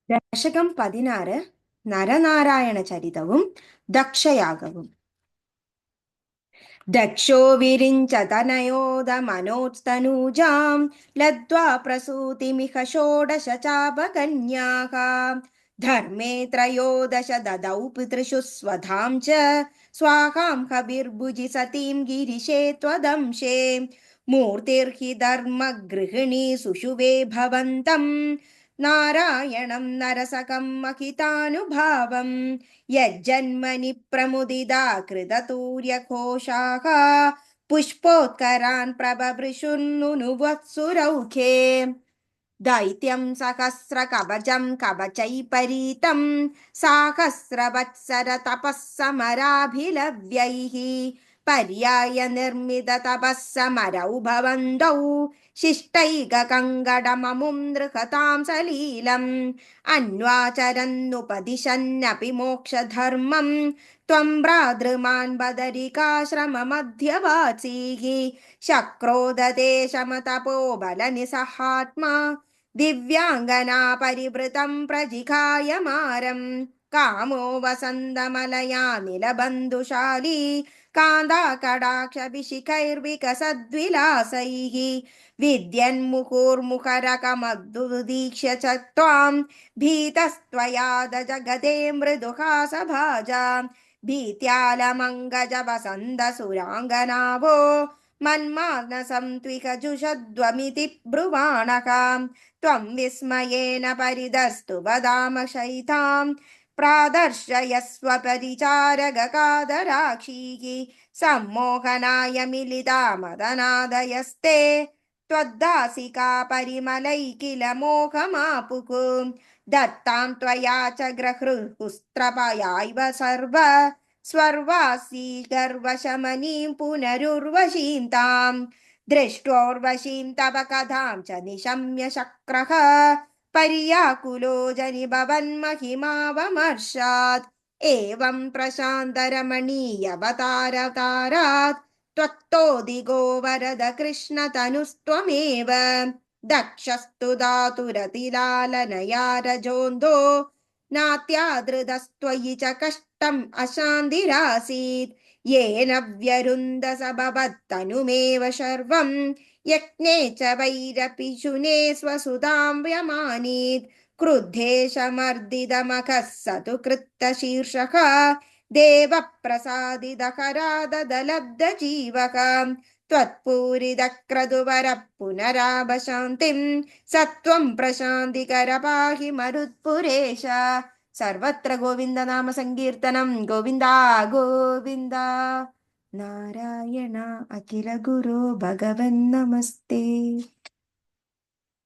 ദശകം 16 നരനാരായണ ചരിതവും ദക്ഷയാഗവും. ദക്ഷോ വിരിഞ്ച തനയോദമനോസ്തനൂജാം ലദ്ധ്വാ പ്രസൂതിമിഹ ഷോഡശ ചാപകന്യാഃ ധർമ്മേ ത്രയോദശ ദദൗ പിതൃഷു സ്വധാം ച സ്വാഹാം ഹവിർഭുജി സതീം ഗിരിശേ ത്വദംശേ മൂർത്തിർഹി ധർമ്മഗൃഹിണീ സുഷുവേ ഭവന്തം നാരായണം നരസകം മഹിതാനുഭാവം യജ്ജന്മനി പ്രമുദിതാ കൃതതൂര്യഘോഷാः പുഷ്പോത്കരാൻ പ്രബഭൃശുർനുനുവത്സുരൗഖേ ദൈത്യം സഹസ്രകവചം കവചൈപരീതം സാഹസ്രവത്സര തപസ്സമരാഭിലവ്യൈः പര്യായ നിർമ്മിത തപസ്സമരൗ ഭവന്തൗ ശിഷ്ടൈകകങ്കടമമും നൃഹതാം സലീലം അന്വാചരന്നുപദിശന്നപി മോക്ഷധർമ്മം ത്വം ഭ്രാതൃമാൻ ബദരികാശ്രമമധ്യവാസീः ശക്രോദതേ ശമതപോബലനിസഹാത്മാ ദിവ്യാംഗനാ പരിവൃതം പ്രജിഘായമാരം കാമോ വസന്തമലയാ നിലബന്ധുശാലീ കാന്താകടാക്ഷഭിഷിഖൈർവികസദ്വിലാസൈः വിദ്യന്മുഹുർമുഖരകമദ്ദുദീക്ഷ്യ ച ത്വാം ഭീതസ്ത്വയാ ജഗദേ മൃദുഹാസഭാജാ ഭീത്യാലമങ്കജ വസന്തസുരാംഗനാവോ മന്മാനസം ത്വിക ജുഷധ്വമിതി ബ്രുവാണഃ ത്വം വിസ്മയേന പരിതസ്തു വദാമ ശൈതാം പ്രാദർശയസ്വ പരിചാരകാദരാക്ഷീः സമ്മോഹനായ മിലിതാ മദനാദയസ്തേ ത്വദ്ദാസികാ പരിമലൈ കില മോഹമാപുഃ ദത്താം ത്വയാ ച ഗ്രഹൃഹുസ്ത്രപയാൈവ സർവ സ്വർവാസീ ഗർവശമനീം പുനരുർവശീം താം ദൃഷ്ടോർവശീം തവ കഥാം ച നിശമ്യ ശക്രഃ പര്യാകുലോ ജനിഭവന്മഹിമാവമർഷാത് ഏവം പ്രശാന്തരമണീയവതാരതാരാത് ത്വത്തോദിഗോ വരദ കൃഷ്ണതനുസ്ത്വമേവ ദക്ഷസ്തു ധാതുരതിലാലനയാ രജോന്തോ നാത്യാദൃതസ്ത്വയി ച കഷ്ടം അശാന്തിരാസീത് യേന വ്യരുന്ധ സഭവത്തനുമേവ ശർവം യജ്ഞേ ച വൈരപിശുനേ സ്വസുതാം വ്യമാനീത് ക്രുദ്ധേശമർദിതമഖഃ സതു കൃത്തശീർഷഃ ദേവപ്രസാദിതഹരാദലബ്ധജീവഃ ത്വത്പൂരിതക്രതുവര പുനരാപശാന്തിം സത്വം പ്രശാന്തികര പാഹി മരുത്പുരേശ. സർവത്ര ഗോവിന്ദനാമ സങ്കീർത്തനം. ഗോവിന്ദ ഗോവിന്ദ. നാരായണ അഖില ഗുരോ ഭഗവൻ നമസ്തേ.